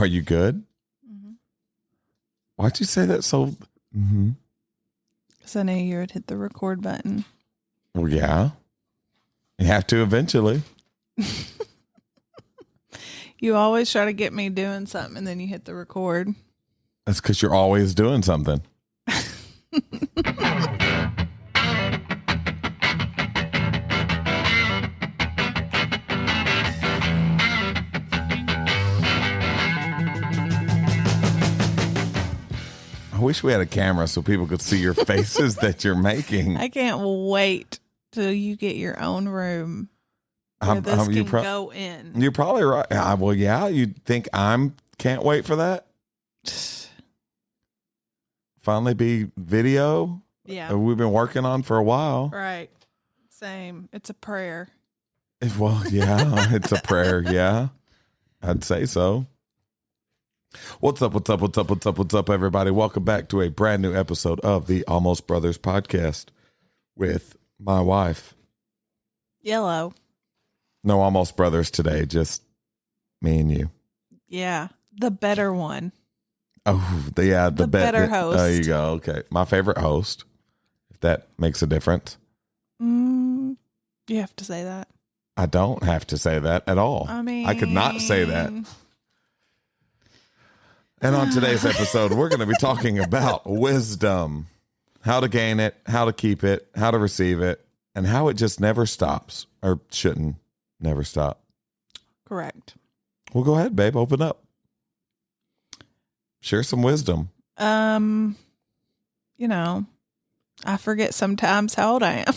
Are you good? Mm-hmm. Why'd you say that so? Mm-hmm. Because I knew you would hit the record button. Well, yeah. You have to eventually. You always try to get me doing something and then you hit the record. That's because you're always doing something. I wish we had a camera so people could see your faces that you're making. I can't wait till you get your own room where this can go in. You're probably right. Well, yeah, you think can't wait for that? Finally be video? Yeah. We've been working on for a while. Right. Same. It's a prayer. Well, yeah, it's a prayer. Yeah, I'd say so. What's up, everybody? Welcome back to a brand new episode of the Almost Brothers podcast with my wife. Yellow. No Almost Brothers today, just me and you. Yeah, the better one. Oh, the better host. There you go. Okay, my favorite host, if that makes a difference. You have to say that. I don't have to say that at all. I mean, I could not say that. And on today's episode, we're going to be talking about wisdom, how to gain it, how to keep it, how to receive it, and how it just never stops or shouldn't never stop. Correct. Well, go ahead, babe. Open up. Share some wisdom. I forget sometimes how old I am.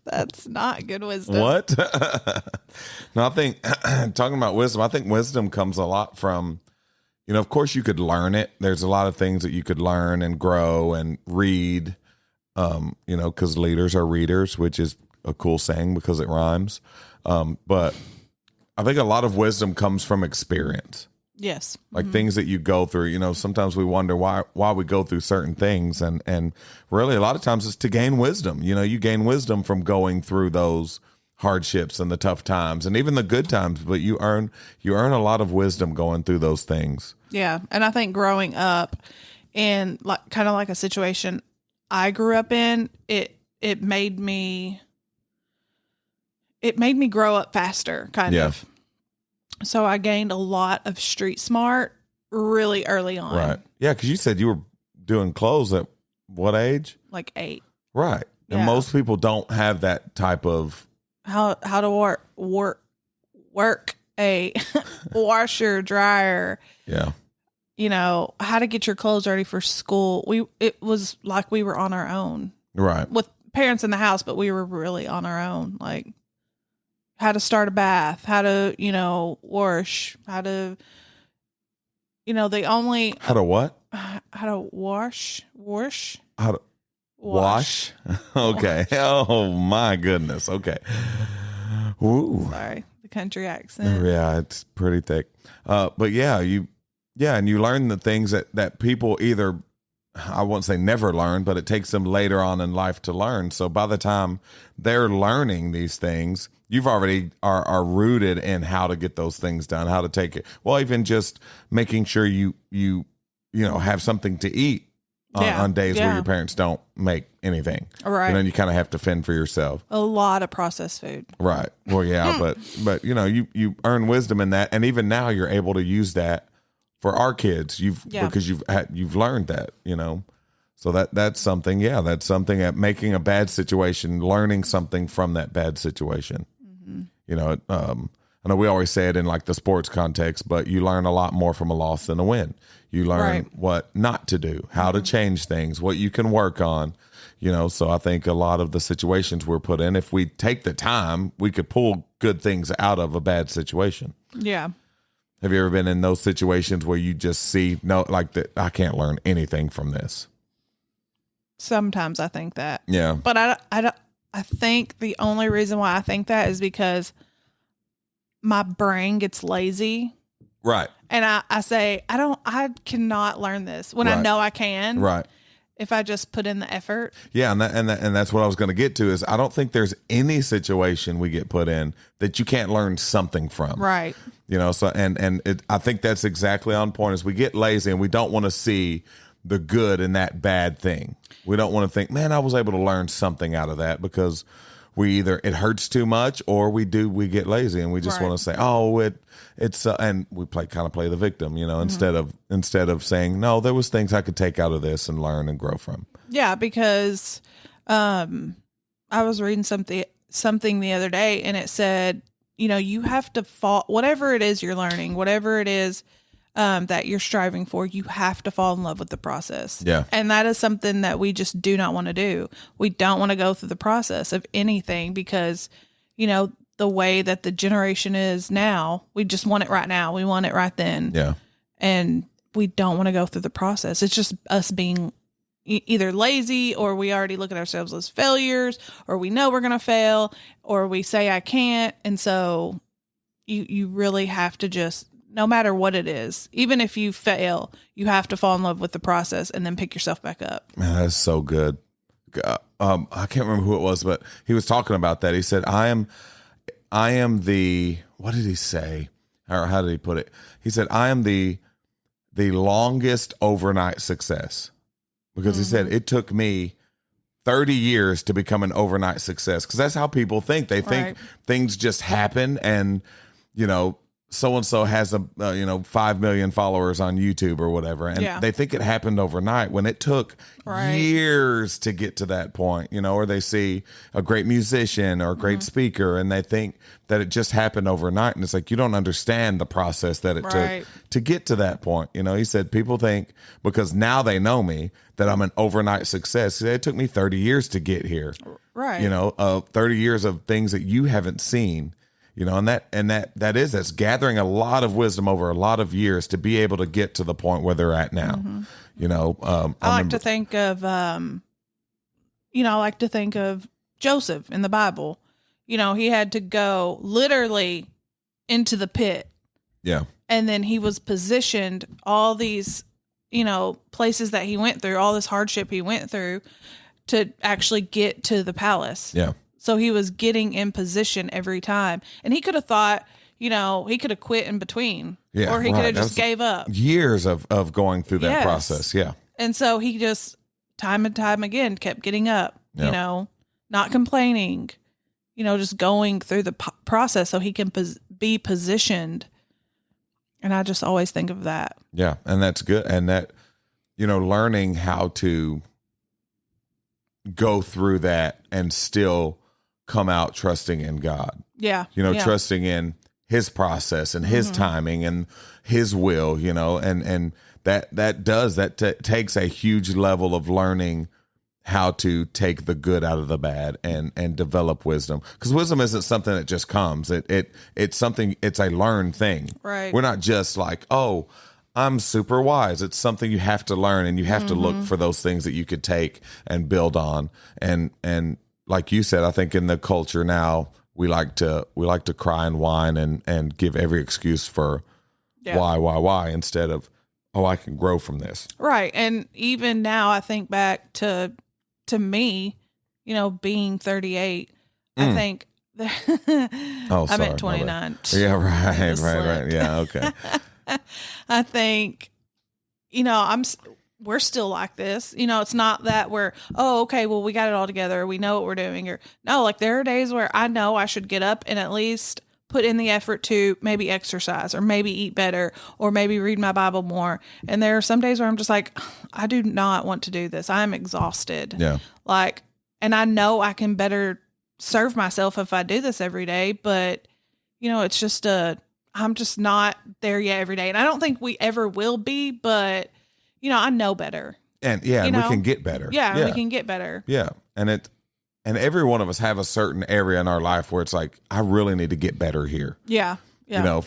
That's not good wisdom. What? No, I think talking about wisdom, I think wisdom comes a lot from, of course you could learn it. There's a lot of things that you could learn and grow and read, because leaders are readers, which is a cool saying because it rhymes. But I think a lot of wisdom comes from experience. Yes. Like things that you go through, sometimes we wonder why we go through certain things. And really a lot of times it's to gain wisdom. You gain wisdom from going through those hardships and the tough times and even the good times, but you earn a lot of wisdom going through those things. Yeah. And I think growing up in kind of like a situation I grew up in, it made me grow up faster, kind of. So I gained a lot of street smart really early on. Right. Yeah, because you said you were doing clothes at what age? Like 8. Right. Yeah. And most people don't have that type of... How to work a washer, dryer. Yeah. How to get your clothes ready for school. It was like we were on our own. Right. With parents in the house, but we were really on our own. Like... how to start a bath, how to, wash, how to, How to what? How to wash. How to wash? Okay. Oh my goodness. Okay. Ooh. Sorry, the country accent. Yeah, it's pretty thick. But yeah, and you learn the things that people either, I won't say never learn, but it takes them later on in life to learn. So by the time they're learning these things, you've already are rooted in how to get those things done, how to take it. Well, even just making sure you have something to eat on days where your parents don't make anything. Right. And then you kind of have to fend for yourself. A lot of processed food. Right. Well, yeah, but you earn wisdom in that, and even now you're able to use that for our kids. Because you've learned that, So that's something. Yeah, that's something at making a bad situation, learning something from that bad situation. I know we always say it in like the sports context, but you learn a lot more from a loss than a win. You learn what not to do, how to change things, what you can work on, so I think a lot of the situations we're put in, if we take the time, we could pull good things out of a bad situation. Yeah. Have you ever been in those situations where you just see, I can't learn anything from this? Sometimes I think that. Yeah. But I think the only reason why I think that is because my brain gets lazy. Right. And I say, I cannot learn this when I know I can. Right. If I just put in the effort. Yeah. And that's what I was going to get to is I don't think there's any situation we get put in that you can't learn something from. Right. So I think that's exactly on point. Is we get lazy and we don't want to see the good in that bad thing. We don't want to think, man, I was able to learn something out of that, because we either it hurts too much or we get lazy and we just want to say, oh, it's and we play the victim, instead of saying, no, there was things I could take out of this and learn and grow from. Yeah, because I was reading something the other day, and it said, you have to fall, whatever it is you're learning, whatever it is that you're striving for, you have to fall in love with the process. Yeah. And that is something that we just do not want to do. We don't want to go through the process of anything because, the way that the generation is now, we just want it right now. We want it right then. Yeah. And we don't want to go through the process. It's just us being either lazy, or we already look at ourselves as failures, or we know we're going to fail, or we say I can't. And so you really have to just, no matter what it is, even if you fail, you have to fall in love with the process and then pick yourself back up. Man, that's so good. I can't remember who it was, but he was talking about that. He said, I am the, what did he say? Or how did he put it? He said, I am the longest overnight success. Because he said, it took me 30 years to become an overnight success. Because that's how people think. They think things just happen, and, so-and-so has 5 million followers on YouTube or whatever. And they think it happened overnight when it took years to get to that point, or they see a great musician or a great speaker and they think that it just happened overnight. And it's like, you don't understand the process that it took to get to that point. He said, people think because now they know me that I'm an overnight success. He said, it took me 30 years to get here. Right. 30 years of things that you haven't seen. That's gathering a lot of wisdom over a lot of years to be able to get to the point where they're at now. I like to think of, Joseph in the Bible. He had to go literally into the pit. Yeah. And then he was positioned all these, places that he went through, all this hardship he went through to actually get to the palace. Yeah. So he was getting in position every time. And he could have thought, he could have quit in between. Yeah, or he could have just gave up. Years of going through that process. Yeah. And so he just, time and time again, kept getting up, not complaining, just going through the process so he can be positioned. And I just always think of that. Yeah. And that's good. And that, learning how to go through that and still come out trusting in God. Yeah. Trusting in his process and his timing and his will, and that takes a huge level of learning how to take the good out of the bad and develop wisdom. Because wisdom isn't something that just comes. It's something, it's a learned thing. Right. We're not just like, oh, I'm super wise. It's something you have to learn, and you have to look for those things that you could take and build on. And like you said, I think in the culture now, we like to cry and whine and give every excuse for why instead of, oh, I can grow from this. Right. And even now I think back to me, being 38, I think I'm at 29. Yeah, right. Yeah, okay. I think, we're still like this. It's not that we're, oh, okay, well, we got it all together. We know what we're doing. Or no, like there are days where I know I should get up and at least put in the effort to maybe exercise or maybe eat better or maybe read my Bible more. And there are some days where I'm just like, I do not want to do this. I'm exhausted. Yeah. And I know I can better serve myself if I do this every day, but it's just I'm just not there yet every day. And I don't think we ever will be, but I know better. And we can get better. Yeah, we can get better. Yeah. And every one of us have a certain area in our life where it's like, I really need to get better here. Yeah. Yeah.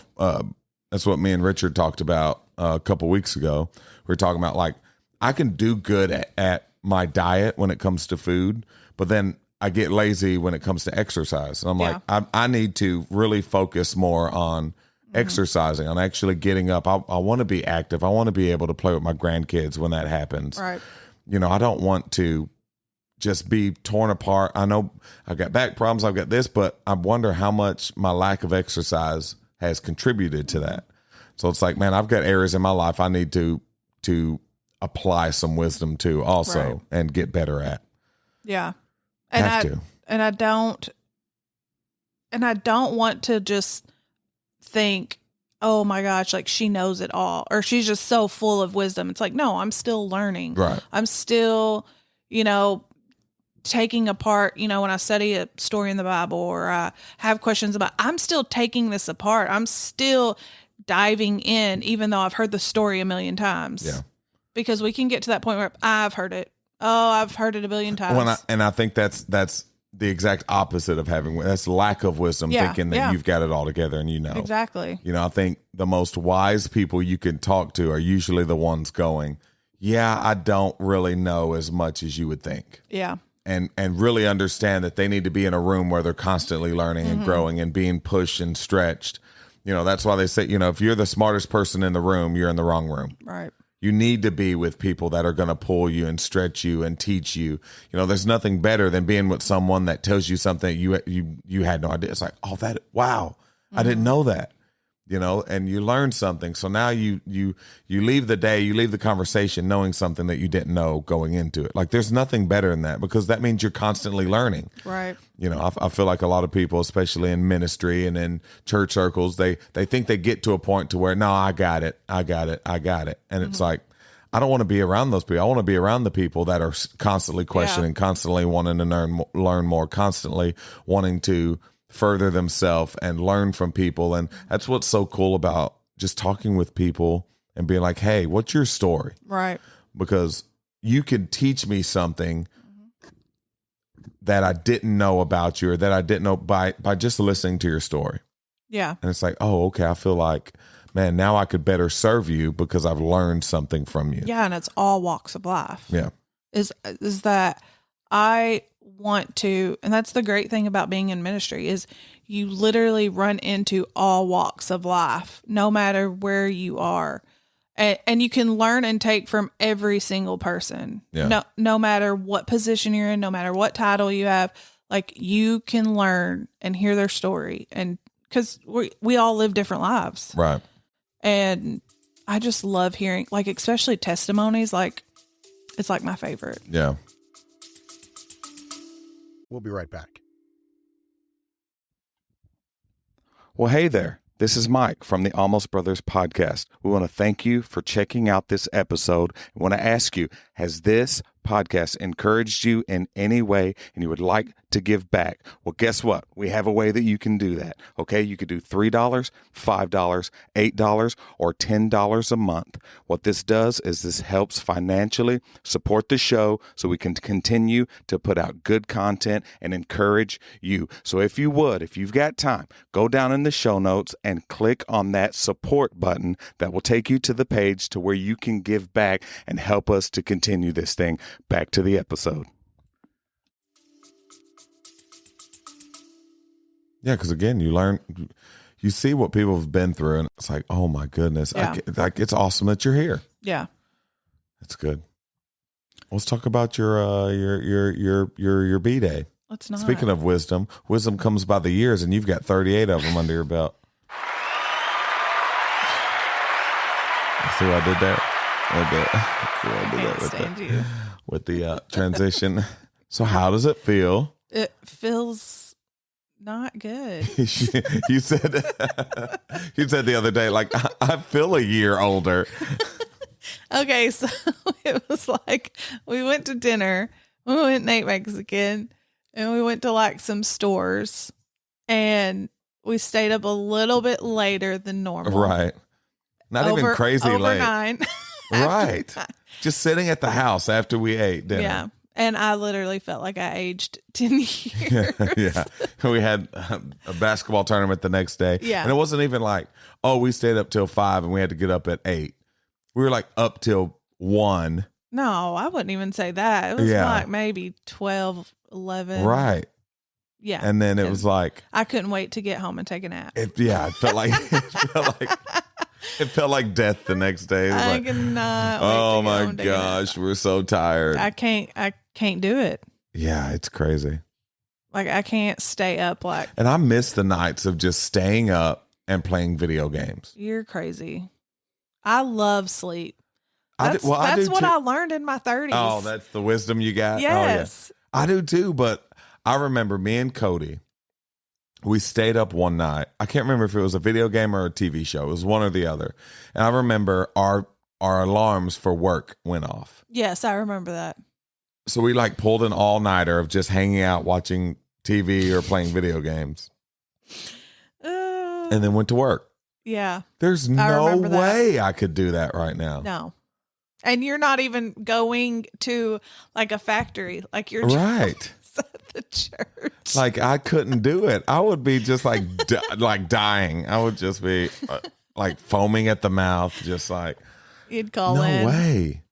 That's what me and Richard talked about a couple weeks ago. We were talking about like, I can do good at my diet when it comes to food, but then I get lazy when it comes to exercise. And I'm like, I need to really focus more on exercising, on actually getting up. I want to be active. I want to be able to play with my grandkids when that happens. Right. I don't want to just be torn apart. I know I've got back problems. I've got this, but I wonder how much my lack of exercise has contributed to that. So it's like, man, I've got areas in my life I need to apply some wisdom to also and get better at. Yeah. And I don't want to just think, oh my gosh, like she knows it all, or she's just so full of wisdom. It's like, no, I'm still learning. Right. I'm still, taking apart, when I study a story in the Bible or I have questions about, I'm still taking this apart. I'm still diving in, even though I've heard the story a million times. Yeah. Because we can get to that point where I've heard it. Oh, I've heard it a billion times. I think that's the exact opposite of that's lack of wisdom, thinking that you've got it all together and Exactly. I think the most wise people you can talk to are usually the ones going, yeah, I don't really know as much as you would think. Yeah. And really understand that they need to be in a room where they're constantly learning and growing and being pushed and stretched. That's why they say, if you're the smartest person in the room, you're in the wrong room. Right. You need to be with people that are going to pull you and stretch you and teach you. There's nothing better than being with someone that tells you something you had no idea. It's like, oh, wow, I didn't know that. And you learn something. So now you leave the conversation knowing something that you didn't know going into it. Like there's nothing better than that, because that means you're constantly learning. Right. I feel like a lot of people, especially in ministry and in church circles, they think they get to a point to where, no, I got it. And it's like, I don't want to be around those people. I want to be around the people that are constantly questioning, constantly wanting to learn more, constantly wanting to further themselves and learn from people. And that's what's so cool about just talking with people and being like, hey, what's your story? Right. Because you could teach me something that I didn't know about you, or that I didn't know by just listening to your story. Yeah. And it's like, oh, okay, I feel like, man, now I could better serve you because I've learned something from you. Yeah, and it's all walks of life. Yeah. Is that I want to, and that's the great thing about being in ministry, is you literally run into all walks of life, no matter where you are. And you can learn and take from every single person. Yeah. No matter what position you're in, no matter what title you have, like you can learn and hear their story. And because we all live different lives. Right. And I just love hearing, like, especially testimonies, like it's like my favorite. Yeah. We'll be right back. Well, hey there. This is Mike from the Almost Brothers podcast. We want to thank you for checking out this episode. I want to ask you, has this podcast encouraged you in any way and you would like to give back? Well, guess what? We have a way that you can do that. Okay, you could do $3, $5, $8, or $10 a month. What this does is this helps financially support the show so we can continue to put out good content and encourage you. So if you've got time, go down in the show notes and click on that support button that will take you to the page to where you can give back and help us to continue this thing. Back to the episode. Yeah, because again, you see what people have been through, and it's like, oh my goodness, Yeah. it's awesome that you're here. Yeah. That's good. Let's talk about your B-Day. Let's not. Speaking of wisdom comes by the years, and you've got 38 of them under your belt. See what I did there? With the transition. So how does it feel? It feels not good. You said the other day, like, I feel a year older. Okay, so it was like we went to dinner. We went and ate Mexican, and we went to like some stores, and we stayed up a little bit later than normal. Right. Not even crazy over late. 9. Right. 9. Just sitting at the house after we ate dinner. Yeah. And I literally felt like I aged 10 years. Yeah. We had a basketball tournament the next day. Yeah. And it wasn't even like, oh, we stayed up till 5 and we had to get up at 8. We were like up till 1. No, I wouldn't even say that. It was like maybe 12, 11. Right. Yeah. And then it was like, I couldn't wait to get home and take a nap. It felt like it felt like death the next day. It was I like, cannot wait oh to get my home and take a nap. gosh, we're so tired. I can't do it. Yeah, it's crazy. Like I can't stay up like. And I miss the nights of just staying up and playing video games. You're crazy. I love sleep. That's What too. I learned in my 30s. Oh, that's the wisdom you got? Yes. Oh, yeah. I do too, but I remember me and Cody, we stayed up one night. I can't remember if it was a video game or a TV show. It was one or the other. And I remember our alarms for work went off. Yes, I remember that. So we like pulled an all-nighter of just hanging out, watching TV or playing video games. And then went to work. Yeah. There's no way I could do that right now. No. And you're not even going to like a factory. Like you're right at the church. Like I couldn't do it. I would be just like like dying. I would just be like foaming at the mouth, just like you'd call in. No way.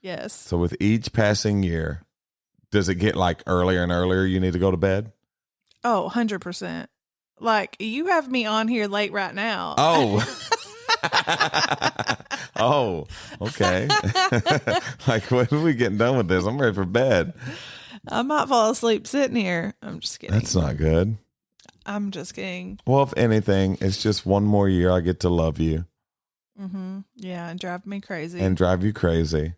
Yes. So with each passing year, does it get like earlier and earlier you need to go to bed? Oh, 100%. Like you have me on here late right now. Oh. Oh, okay. Like when are we getting done with this? I'm ready for bed. I might fall asleep sitting here. I'm just kidding. That's not good. I'm just kidding. Well, if anything, it's just one more year I get to love you. Mm-hmm. Yeah, and drive me crazy. And drive you crazy.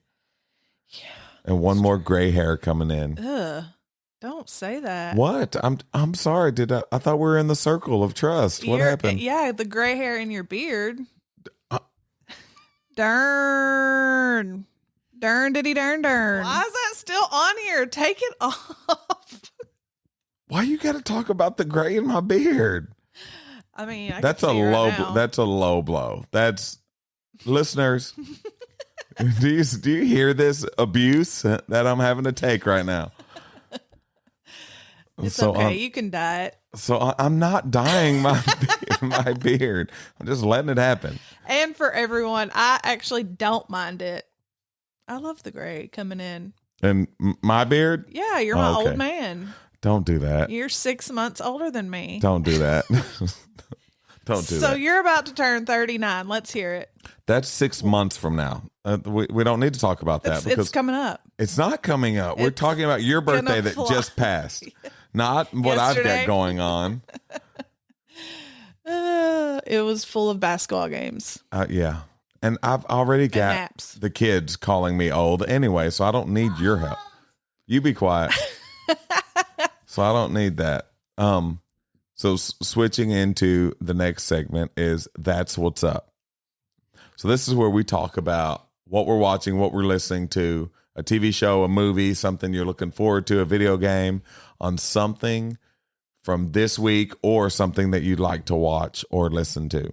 Yeah. And one more gray hair coming in. Ugh. Don't say that. What? I'm sorry. I thought we were in the circle of trust. What happened? Yeah, the gray hair in your beard. Darn. Darn diddy darn darn. Why is that still on here? Take it off. Why you got to talk about the gray in my beard? I mean, that's a low. That's a low blow. That's listeners. do you hear this abuse that I'm having to take right now? It's okay. You can dye it. So I'm not dyeing my my beard. I'm just letting it happen. And for everyone, I actually don't mind it. I love the gray coming in. And my beard? Yeah, you're my old man. Don't do that. You're 6 months older than me. Don't do that. Don't do that. So you're about to turn 39. Let's hear it. That's 6 months from now. We don't need to talk about that because it's coming up. It's not coming up. We're talking about your birthday that just passed, not what Yesterday. I've got going on. It was full of basketball games. Yeah. And I've already got the kids calling me old anyway, so I don't need your help. You be quiet. So I don't need that. So switching into the next segment is That's What's Up. So this is where we talk about what we're watching, what we're listening to, a TV show, a movie, something you're looking forward to, a video game, on something from this week or something that you'd like to watch or listen to.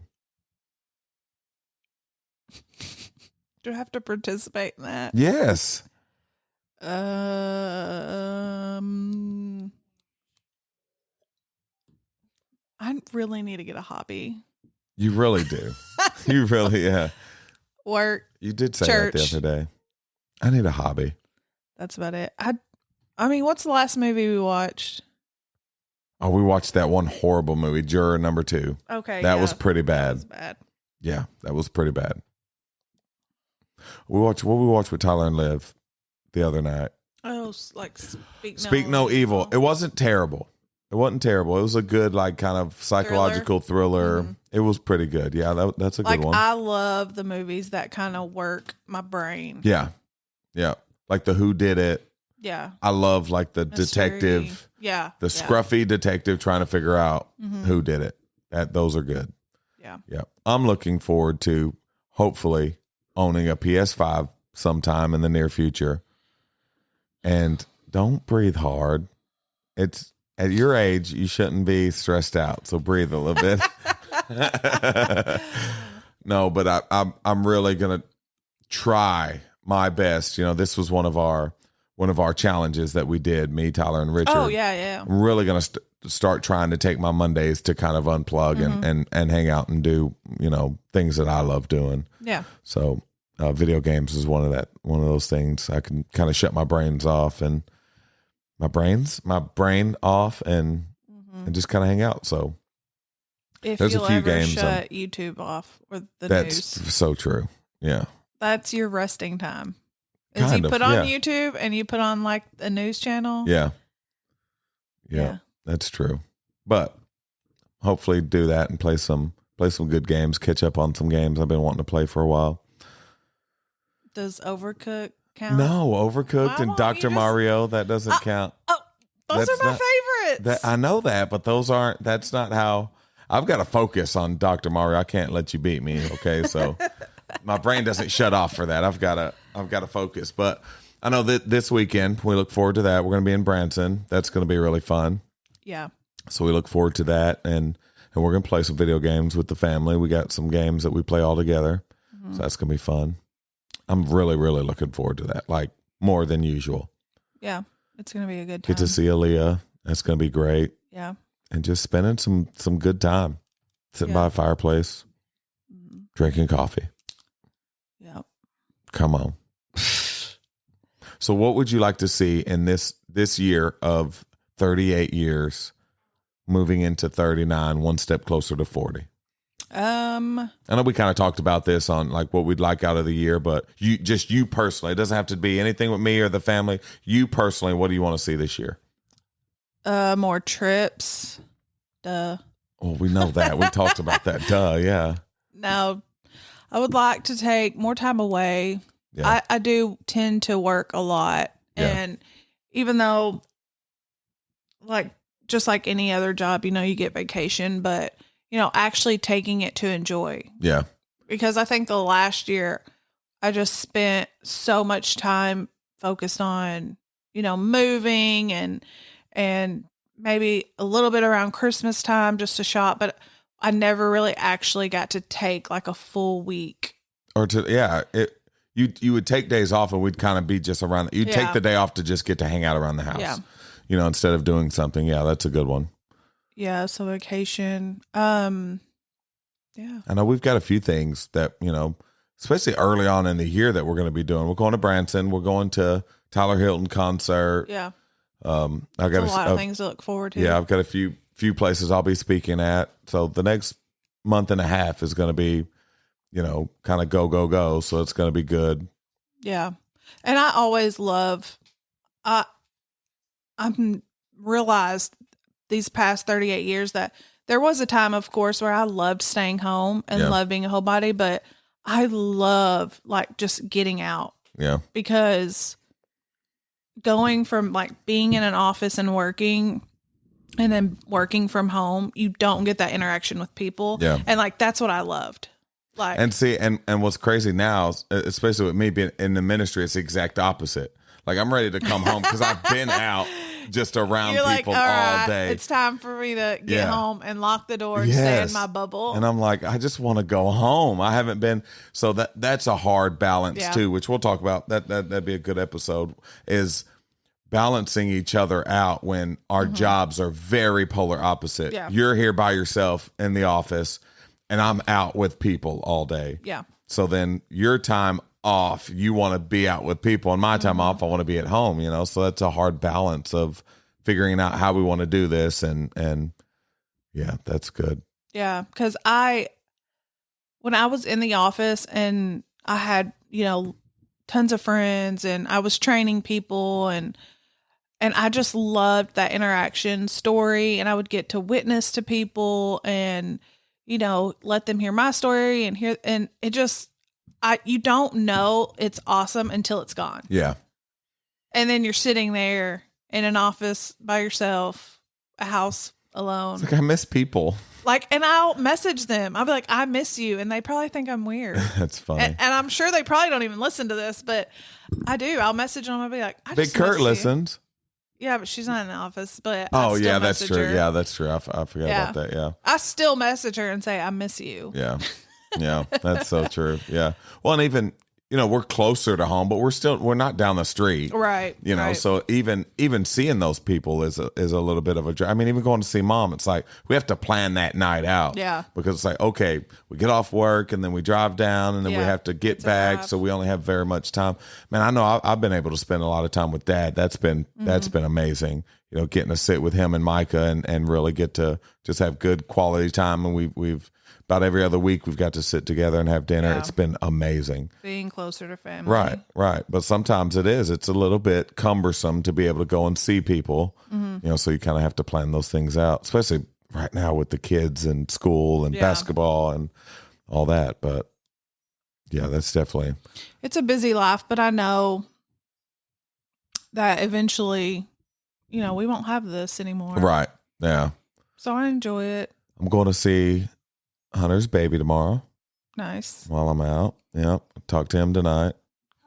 Do I have to participate in that? Yes. I really need to get a hobby. You really do. You really, yeah. Work. You did say church. that the other day. I need a hobby. That's about it. I mean, what's the last movie we watched? Oh, we watched that one horrible movie, Juror Number 2. Okay. That was pretty bad. That was bad. Yeah, that was pretty bad. We watched with Tyler and Liv the other night. Oh, like Speak No Evil. It wasn't terrible. It wasn't terrible. It was a good, like, kind of psychological thriller. Mm-hmm. It was pretty good. Yeah, that's a good one. I love the movies that kind of work my brain. Yeah. Yeah. Like the Who Did It. Yeah. I love, like, the detective. Yeah. The scruffy detective trying to figure out who did it. Those are good. Yeah. Yeah. I'm looking forward to hopefully owning a PS5 sometime in the near future. And don't breathe hard. It's at your age, you shouldn't be stressed out. So breathe a little bit. No, but I'm really gonna try my best. You know, this was one of our challenges that we did. Me, Tyler, and Richard. Oh yeah. I'm really gonna start trying to take my Mondays to kind of unplug and hang out and do things that I love doing. Yeah. So video games is one of those things I can kind of shut my brains off and my brain off and just kind of hang out. So if there's you'll a few ever games shut YouTube off or the that's news. So true. Yeah. That's your resting time. Is Kind you of, put on yeah. YouTube and you put on like a news channel? Yeah. Yeah. That's true. But hopefully do that and play some play some good games, catch up on some games I've been wanting to play for a while. Does Overcooked count? No, Overcooked Why and won't Dr. you just- Mario, that doesn't count. Oh, those That's are my not- favorites. I know that, but that's not how. I've got to focus on Dr. Mario. I can't let you beat me, okay? So my brain doesn't shut off for that. I've got to focus. But I know that this weekend we look forward to that. We're going to be in Branson. That's going to be really fun. Yeah. So we look forward to that, and we're going to play some video games with the family. We got some games that we play all together, so that's going to be fun. I'm really, really looking forward to that, like more than usual. Yeah, it's going to be a good time. Get to see Aaliyah. That's going to be great. Yeah. And just spending some good time, sitting by a fireplace, drinking coffee. Yeah. Come on. So what would you like to see in this year of 38 years, moving into 39, one step closer to 40? I know we kind of talked about this on like what we'd like out of the year, but you personally, it doesn't have to be anything with me or the family. You personally, what do you want to see this year? More trips. Duh. Oh, we know that. We talked about that. Duh. Yeah. No, I would like to take more time away. Yeah. I do tend to work a lot. Yeah. And even though, like, just like any other job, you get vacation, but, actually taking it to enjoy. Yeah. Because I think the last year I just spent so much time focused on, moving and maybe a little bit around Christmas time just to shop, but I never really actually got to take like a full week. Or you would take days off and we'd kind of be just around. You'd take the day off to just get to hang out around the house, instead of doing something. Yeah, that's a good one. Yeah. So vacation. Yeah. I know we've got a few things that, especially early on in the year that we're going to be doing. We're going to Branson. We're going to Tyler Hilton concert. Yeah. I've got a lot of things to look forward to. Yeah, I've got a few places I'll be speaking at. So the next month and a half is going to be, kind of go. So it's going to be good. Yeah. And I always I've realized these past 38 years that there was a time, of course, where I loved staying home and loved being a homebody, but I love like just getting out. Yeah. Because going from like being in an office and working and then working from home, you don't get that interaction with people. Yeah. And like, that's what I loved. Like, and see, and what's crazy now, especially with me being in the ministry, it's the exact opposite. Like I'm ready to come home because I've been out just around people all day. It's time for me to get home and lock the door and stay in my bubble. And I'm like, I just want to go home. I haven't been. So that's a hard balance too, which we'll talk about. That'd be a good episode, is balancing each other out when our jobs are very polar opposite. Yeah. You're here by yourself in the office and I'm out with people all day. Yeah. So then your time off, you want to be out with people, and my time off, I want to be at home, so that's a hard balance of figuring out how we want to do this. And yeah, that's good. Yeah. Cause when I was in the office and I had, tons of friends and I was training people and I just loved that interaction story, and I would get to witness to people and, let them hear my story and it just, you don't know it's awesome until it's gone. Yeah. And then you're sitting there in an office by yourself, a house alone. It's like, I miss people. Like, and I'll message them. I'll be like, I miss you. And they probably think I'm weird. That's funny. And I'm sure they probably don't even listen to this, but I do. I'll message them. I'll be like, I just Big Kurt miss you. listens. Yeah, but she's not in the office. But Oh, I still yeah, that's message true. her. Yeah, that's true. I forgot about that. Yeah. I still message her and say, I miss you. Yeah. Yeah, that's so true. Yeah. Well, and even, we're closer to home, but we're not down the street. Right. Right. So even seeing those people is a little bit of a drag. I mean, even going to see mom, it's like we have to plan that night out. Yeah. Because it's like, okay, we get off work and then we drive down and then we have to get back. So we only have very much time. Man, I know I've been able to spend a lot of time with Dad. That's been amazing. Getting to sit with him and Micah and really get to just have good quality time. And we've about every other week we've got to sit together and have dinner. Yeah. It's been amazing. Being closer to family. Right. But sometimes it's a little bit cumbersome to be able to go and see people, so you kind of have to plan those things out, especially right now with the kids and school and basketball and all that. But yeah, that's definitely. It's a busy life, but I know that eventually, we won't have this anymore. Right. Yeah. So I enjoy it. I'm going to see Hunter's baby tomorrow. Nice. While I'm out. Yeah. Talk to him tonight.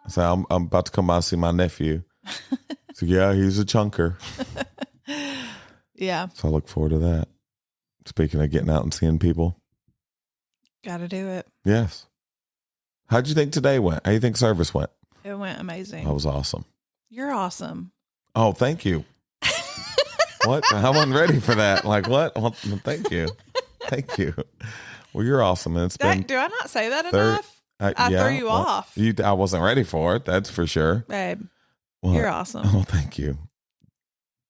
So I'm about to come by and see my nephew. So yeah, he's a chunker. Yeah. So I look forward to that. Speaking of getting out and seeing people. Got to do it. Yes. How'd you think today went? How do you think service went? It went amazing. That was awesome. You're awesome. Oh, thank you. What? I wasn't ready for that. Like, what? Well, thank you. Thank you. Well, you're awesome. And it's been. Do I not say that enough? I threw you off. I wasn't ready for it. That's for sure. Babe, well, you're awesome. Oh, thank you.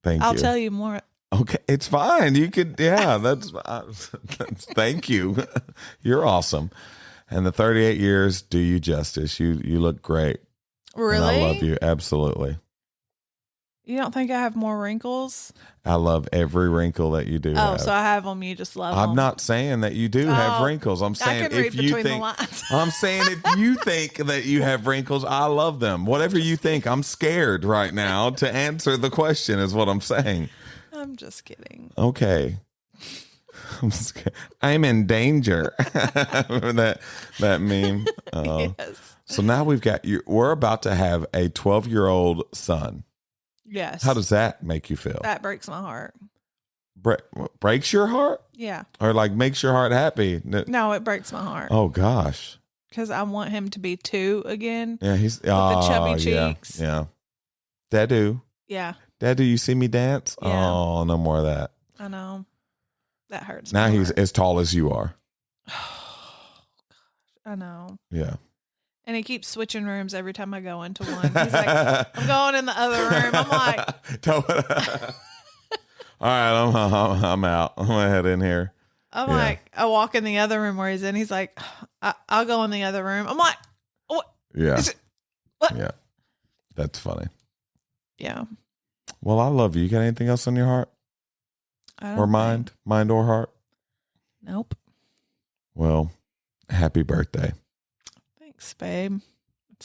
I'll tell you more. Okay, it's fine. You could, that's thank you. You're awesome. And the 38 years do you justice. You look great. Really? And I love you. Absolutely. You don't think I have more wrinkles? I love every wrinkle that you do have. So I have them. You just love them. I'm not saying that you do have wrinkles. I'm saying if you think, I'm saying if you think that you have wrinkles, I love them. Whatever you think, I'm scared right now to answer the question is what I'm saying. I'm just kidding. Okay. I'm in danger. Remember that meme? Yes. So now we're about to have a 12-year-old son. Yes. How does that make you feel? That breaks my heart. Breaks your heart? Yeah. Or like makes your heart happy? No, it breaks my heart. Oh gosh. Because I want him to be 2 again. Yeah, he's with the chubby cheeks. Yeah. Dadu. Yeah. Dadu, you see me dance? Yeah. Oh, no more of that. I know. That hurts. Now he's as tall as you are. Oh, gosh. I know. Yeah. And he keeps switching rooms every time I go into one. He's like, I'm going in the other room. I'm like, all right, I'm out. I'm gonna head in here. I'm like, I walk in the other room where he's in. He's like, I'll go in the other room. I'm like, what? Yeah. What? Yeah. That's funny. Yeah. Well, I love you. You got anything else on your heart? Or mind? Mind or heart? Nope. Well, happy birthday. Thanks, babe.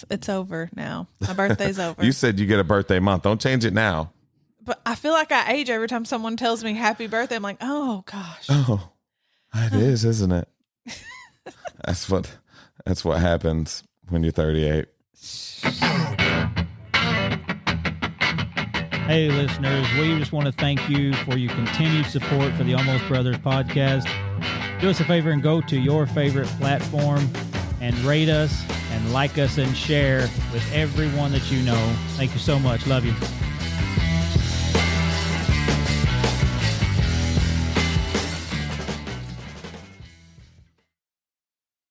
It's over now. My birthday's over. You said you get a birthday month. Don't change it now. But I feel like I age every time someone tells me happy birthday. I'm like, oh gosh. Oh, it is, isn't it? That's what happens when you're 38. Hey, listeners, we just want to thank you for your continued support for the Almost Brothers podcast. Do us a favor and go to your favorite platform and rate us and like us and share with everyone that you know. Thank you so much. Love you.